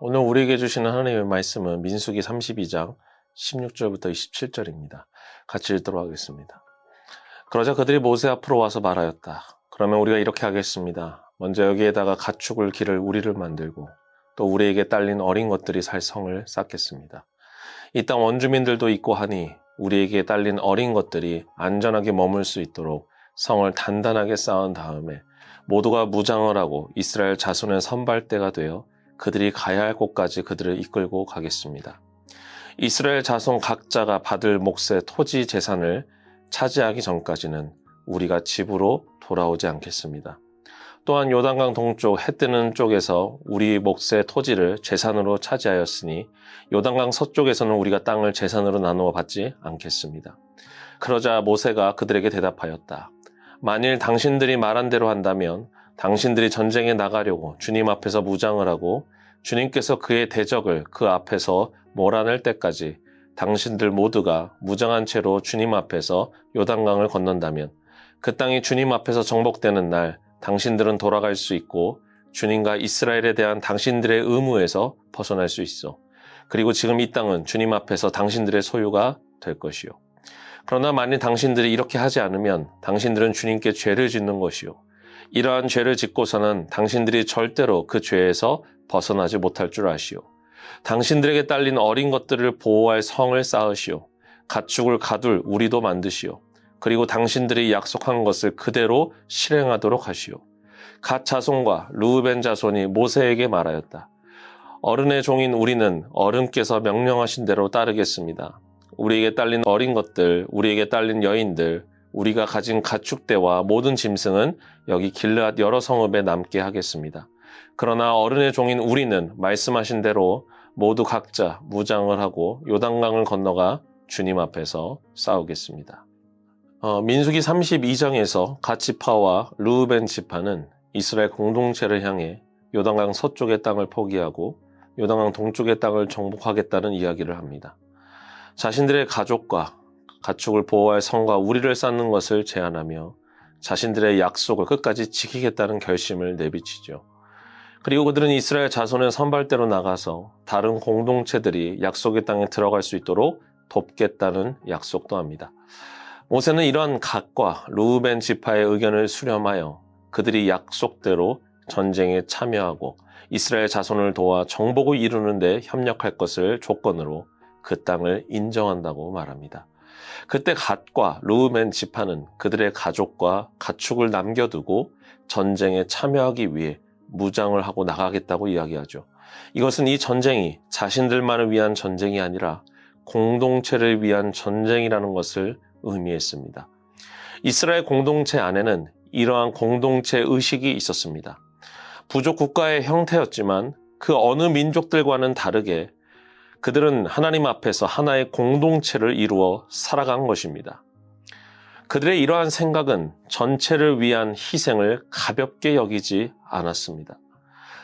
오늘 우리에게 주시는 하나님의 말씀은 민수기 32장 16절부터 27절입니다. 같이 읽도록 하겠습니다. 그러자 그들이 모세 앞으로 와서 말하였다. 그러면 우리가 이렇게 하겠습니다. 먼저 여기에다가 가축을 기를 우리를 만들고 또 우리에게 딸린 어린 것들이 살 성을 쌓겠습니다. 이 땅 원주민들도 있고 하니 우리에게 딸린 어린 것들이 안전하게 머물 수 있도록 성을 단단하게 쌓은 다음에 모두가 무장을 하고 이스라엘 자손의 선발대가 되어 그들이 가야 할 곳까지 그들을 이끌고 가겠습니다. 이스라엘 자손 각자가 받을 몫의 토지 재산을 차지하기 전까지는 우리가 집으로 돌아오지 않겠습니다. 또한 요단강 동쪽 해 뜨는 쪽에서 우리 몫의 토지를 재산으로 차지하였으니 요단강 서쪽에서는 우리가 땅을 재산으로 나누어 받지 않겠습니다. 그러자 모세가 그들에게 대답하였다. 만일 당신들이 말한 대로 한다면 당신들이 전쟁에 나가려고 주님 앞에서 무장을 하고 주님께서 그의 대적을 그 앞에서 몰아낼 때까지 당신들 모두가 무장한 채로 주님 앞에서 요단강을 건넌다면 그 땅이 주님 앞에서 정복되는 날 당신들은 돌아갈 수 있고 주님과 이스라엘에 대한 당신들의 의무에서 벗어날 수 있어. 그리고 지금 이 땅은 주님 앞에서 당신들의 소유가 될 것이요. 그러나 만일 당신들이 이렇게 하지 않으면 당신들은 주님께 죄를 짓는 것이요. 이러한 죄를 짓고서는 당신들이 절대로 그 죄에서 벗어나지 못할 줄 아시오. 당신들에게 딸린 어린 것들을 보호할 성을 쌓으시오. 가축을 가둘 우리도 만드시오. 그리고 당신들이 약속한 것을 그대로 실행하도록 하시오. 갓 자손과 르우벤 자손이 모세에게 말하였다. 어른의 종인 우리는 어른께서 명령하신 대로 따르겠습니다. 우리에게 딸린 어린 것들, 우리에게 딸린 여인들, 우리가 가진 가축대와 모든 짐승은 여기 길르앗 여러 성읍에 남게 하겠습니다. 그러나 어른의 종인 우리는 말씀하신 대로 모두 각자 무장을 하고 요단강을 건너가 주님 앞에서 싸우겠습니다. 민수기 32장에서 갓 지파와 르우벤 지파는 이스라엘 공동체를 향해 요단강 서쪽의 땅을 포기하고 요단강 동쪽의 땅을 정복하겠다는 이야기를 합니다. 자신들의 가족과 가축을 보호할 성과 우리를 쌓는 것을 제안하며 자신들의 약속을 끝까지 지키겠다는 결심을 내비치죠. 그리고 그들은 이스라엘 자손의 선발대로 나가서 다른 공동체들이 약속의 땅에 들어갈 수 있도록 돕겠다는 약속도 합니다. 모세는 이러한 갓과 르우벤 지파의 의견을 수렴하여 그들이 약속대로 전쟁에 참여하고 이스라엘 자손을 도와 정복을 이루는 데 협력할 것을 조건으로 그 땅을 인정한다고 말합니다. 그때 갓과 르우벤 지파는 그들의 가족과 가축을 남겨두고 전쟁에 참여하기 위해 무장을 하고 나가겠다고 이야기하죠. 이것은 이 전쟁이 자신들만을 위한 전쟁이 아니라 공동체를 위한 전쟁이라는 것을 의미했습니다. 이스라엘 공동체 안에는 이러한 공동체 의식이 있었습니다. 부족 국가의 형태였지만 그 어느 민족들과는 다르게 그들은 하나님 앞에서 하나의 공동체를 이루어 살아간 것입니다. 그들의 이러한 생각은 전체를 위한 희생을 가볍게 여기지 않았습니다.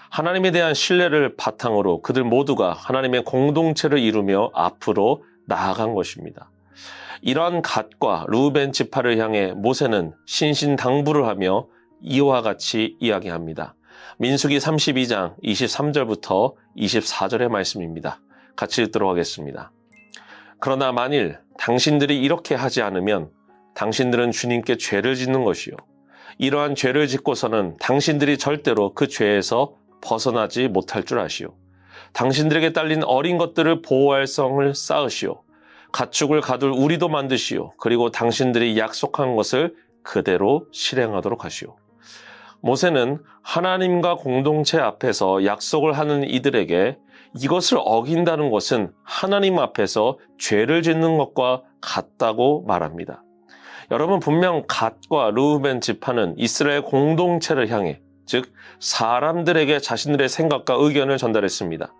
하나님에 대한 신뢰를 바탕으로 그들 모두가 하나님의 공동체를 이루며 앞으로 나아간 것입니다. 이러한 갓과 르우벤 지파를 향해 모세는 신신당부를 하며 이와 같이 이야기합니다. 민수기 32장 23절부터 24절의 말씀입니다. 같이 읽도록 하겠습니다. 그러나 만일 당신들이 이렇게 하지 않으면 당신들은 주님께 죄를 짓는 것이요. 이러한 죄를 짓고서는 당신들이 절대로 그 죄에서 벗어나지 못할 줄 아시오. 당신들에게 딸린 어린 것들을 보호할 성을 쌓으시오. 가축을 가둘 우리도 만드시오. 그리고 당신들이 약속한 것을 그대로 실행하도록 하시오. 모세는 하나님과 공동체 앞에서 약속을 하는 이들에게 이것을 어긴다는 것은 하나님 앞에서 죄를 짓는 것과 같다고 말합니다. 여러분, 분명 갓과 르우벤 지파는 이스라엘 공동체를 향해, 즉 사람들에게 자신들의 생각과 의견을 전달했습니다.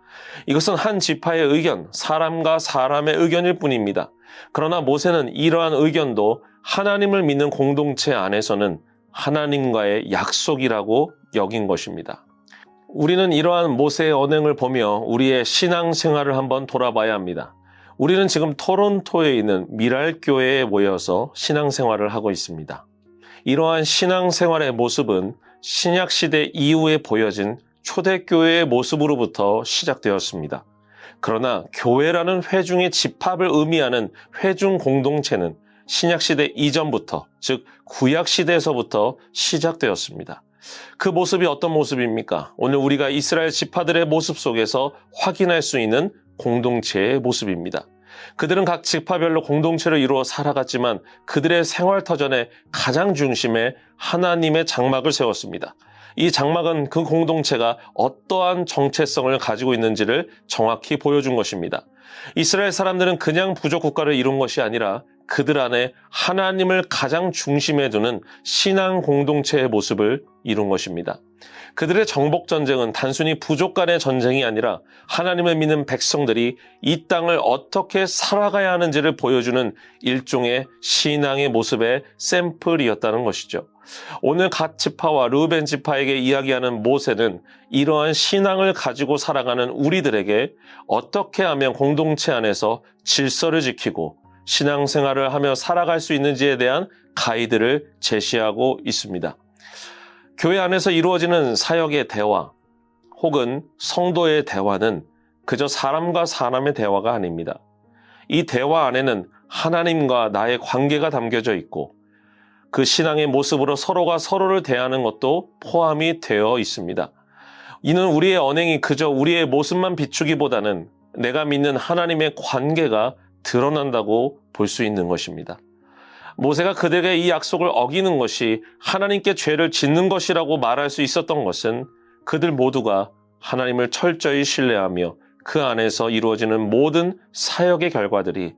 이것은 한 지파의 의견, 사람과 사람의 의견일 뿐입니다. 그러나 모세는 이러한 의견도 하나님을 믿는 공동체 안에서는 하나님과의 약속이라고 여긴 것입니다. 우리는 이러한 모세의 언행을 보며 우리의 신앙생활을 한번 돌아봐야 합니다. 우리는 지금 토론토에 있는 미랄교회에 모여서 신앙생활을 하고 있습니다. 이러한 신앙생활의 모습은 신약시대 이후에 보여진 초대교회의 모습으로부터 시작되었습니다. 그러나 교회라는 회중의 집합을 의미하는 회중 공동체는 신약시대 이전부터, 즉 구약시대에서부터 시작되었습니다. 그 모습이 어떤 모습입니까? 오늘 우리가 이스라엘 지파들의 모습 속에서 확인할 수 있는 공동체의 모습입니다. 그들은 각 지파별로 공동체를 이루어 살아갔지만 그들의 생활터전의 가장 중심에 하나님의 장막을 세웠습니다. 이 장막은 그 공동체가 어떠한 정체성을 가지고 있는지를 정확히 보여준 것입니다. 이스라엘 사람들은 그냥 부족 국가를 이룬 것이 아니라 그들 안에 하나님을 가장 중심에 두는 신앙 공동체의 모습을 이룬 것입니다. 그들의 정복 전쟁은 단순히 부족 간의 전쟁이 아니라 하나님을 믿는 백성들이 이 땅을 어떻게 살아가야 하는지를 보여주는 일종의 신앙의 모습의 샘플이었다는 것이죠. 오늘 갓 지파와 르우벤 지파에게 이야기하는 모세는 이러한 신앙을 가지고 살아가는 우리들에게 어떻게 하면 공동체 안에서 질서를 지키고 신앙생활을 하며 살아갈 수 있는지에 대한 가이드를 제시하고 있습니다. 교회 안에서 이루어지는 사역의 대화 혹은 성도의 대화는 그저 사람과 사람의 대화가 아닙니다. 이 대화 안에는 하나님과 나의 관계가 담겨져 있고 그 신앙의 모습으로 서로가 서로를 대하는 것도 포함이 되어 있습니다. 이는 우리의 언행이 그저 우리의 모습만 비추기보다는 내가 믿는 하나님의 관계가 드러난다고 볼 수 있는 것입니다. 모세가 그들에게 이 약속을 어기는 것이 하나님께 죄를 짓는 것이라고 말할 수 있었던 것은 그들 모두가 하나님을 철저히 신뢰하며 그 안에서 이루어지는 모든 사역의 결과들이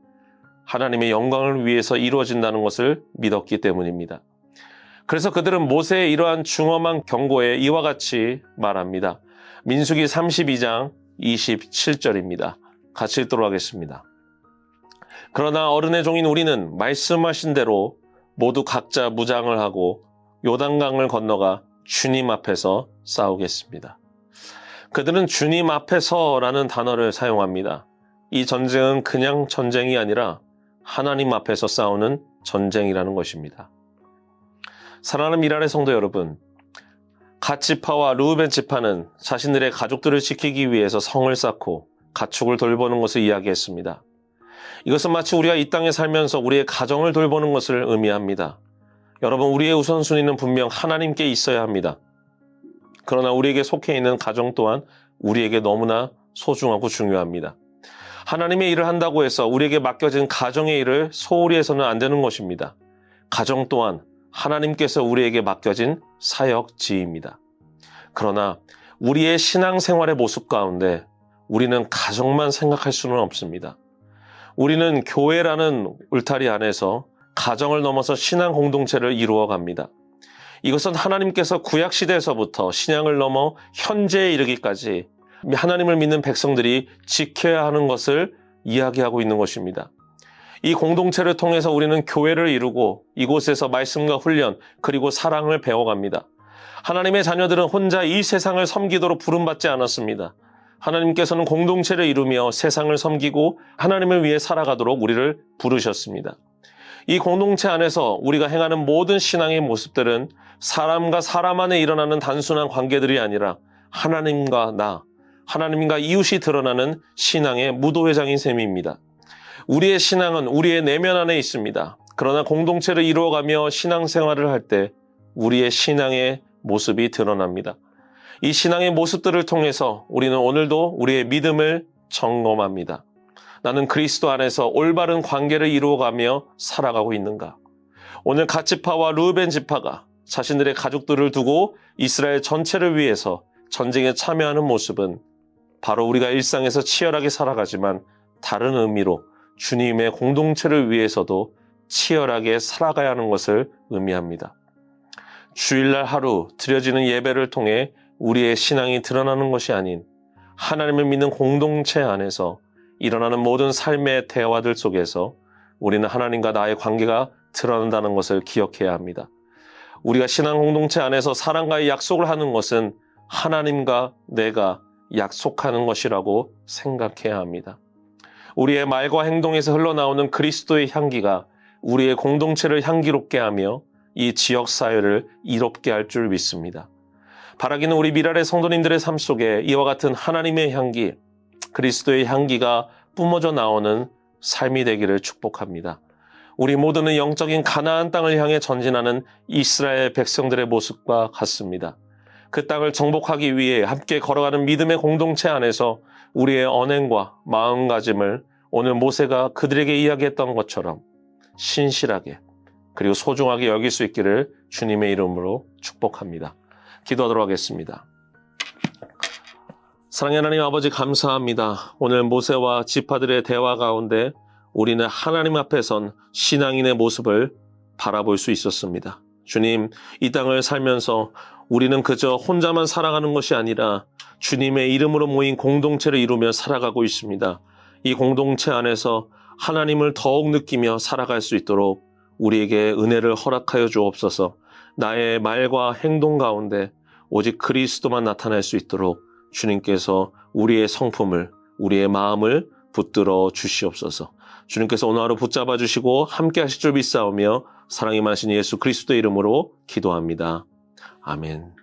하나님의 영광을 위해서 이루어진다는 것을 믿었기 때문입니다. 그래서 그들은 모세의 이러한 중엄한 경고에 이와 같이 말합니다. 민수기 32장 27절입니다. 같이 읽도록 하겠습니다. 그러나 어른의 종인 우리는 말씀하신 대로 모두 각자 무장을 하고 요단강을 건너가 주님 앞에서 싸우겠습니다. 그들은 주님 앞에서라는 단어를 사용합니다. 이 전쟁은 그냥 전쟁이 아니라 하나님 앞에서 싸우는 전쟁이라는 것입니다. 사랑하는 미랄의 성도 여러분, 갓 지파와 르우벤 지파는 자신들의 가족들을 지키기 위해서 성을 쌓고 가축을 돌보는 것을 이야기했습니다. 이것은 마치 우리가 이 땅에 살면서 우리의 가정을 돌보는 것을 의미합니다. 여러분, 우리의 우선순위는 분명 하나님께 있어야 합니다. 그러나 우리에게 속해 있는 가정 또한 우리에게 너무나 소중하고 중요합니다. 하나님의 일을 한다고 해서 우리에게 맡겨진 가정의 일을 소홀히 해서는 안 되는 것입니다. 가정 또한 하나님께서 우리에게 맡겨진 사역지입니다. 그러나 우리의 신앙생활의 모습 가운데 우리는 가정만 생각할 수는 없습니다. 우리는 교회라는 울타리 안에서 가정을 넘어서 신앙 공동체를 이루어 갑니다. 이것은 하나님께서 구약시대에서부터 신앙을 넘어 현재에 이르기까지 하나님을 믿는 백성들이 지켜야 하는 것을 이야기하고 있는 것입니다. 이 공동체를 통해서 우리는 교회를 이루고 이곳에서 말씀과 훈련 그리고 사랑을 배워갑니다. 하나님의 자녀들은 혼자 이 세상을 섬기도록 부름받지 않았습니다. 하나님께서는 공동체를 이루며 세상을 섬기고 하나님을 위해 살아가도록 우리를 부르셨습니다. 이 공동체 안에서 우리가 행하는 모든 신앙의 모습들은 사람과 사람 안에 일어나는 단순한 관계들이 아니라 하나님과 나, 하나님과 이웃이 드러나는 신앙의 무도회장인 셈입니다. 우리의 신앙은 우리의 내면 안에 있습니다. 그러나 공동체를 이루어가며 신앙생활을 할 때 우리의 신앙의 모습이 드러납니다. 이 신앙의 모습들을 통해서 우리는 오늘도 우리의 믿음을 점검합니다. 나는 그리스도 안에서 올바른 관계를 이루어가며 살아가고 있는가? 오늘 갓 지파와 르우벤 지파가 자신들의 가족들을 두고 이스라엘 전체를 위해서 전쟁에 참여하는 모습은 바로 우리가 일상에서 치열하게 살아가지만 다른 의미로 주님의 공동체를 위해서도 치열하게 살아가야 하는 것을 의미합니다. 주일날 하루 드려지는 예배를 통해 우리의 신앙이 드러나는 것이 아닌 하나님을 믿는 공동체 안에서 일어나는 모든 삶의 대화들 속에서 우리는 하나님과 나의 관계가 드러난다는 것을 기억해야 합니다. 우리가 신앙 공동체 안에서 사랑과의 약속을 하는 것은 하나님과 내가 약속하는 것이라고 생각해야 합니다. 우리의 말과 행동에서 흘러나오는 그리스도의 향기가 우리의 공동체를 향기롭게 하며 이 지역사회를 이롭게 할 줄 믿습니다. 바라기는 우리 미랄의 성도님들의 삶 속에 이와 같은 하나님의 향기, 그리스도의 향기가 뿜어져 나오는 삶이 되기를 축복합니다. 우리 모두는 영적인 가나안 땅을 향해 전진하는 이스라엘 백성들의 모습과 같습니다. 그 땅을 정복하기 위해 함께 걸어가는 믿음의 공동체 안에서 우리의 언행과 마음가짐을 오늘 모세가 그들에게 이야기했던 것처럼 신실하게 그리고 소중하게 여길 수 있기를 주님의 이름으로 축복합니다. 기도하도록 하겠습니다. 사랑의 하나님 아버지, 감사합니다. 오늘 모세와 지파들의 대화 가운데 우리는 하나님 앞에 선 신앙인의 모습을 바라볼 수 있었습니다. 주님, 이 땅을 살면서 우리는 그저 혼자만 살아가는 것이 아니라 주님의 이름으로 모인 공동체를 이루며 살아가고 있습니다. 이 공동체 안에서 하나님을 더욱 느끼며 살아갈 수 있도록 우리에게 은혜를 허락하여 주옵소서. 나의 말과 행동 가운데 오직 그리스도만 나타날 수 있도록 주님께서 우리의 성품을, 우리의 마음을 붙들어 주시옵소서. 주님께서 오늘 하루 붙잡아 주시고 함께 하실 줄 믿사오며 사랑이 많으신 예수 그리스도의 이름으로 기도합니다. 아멘.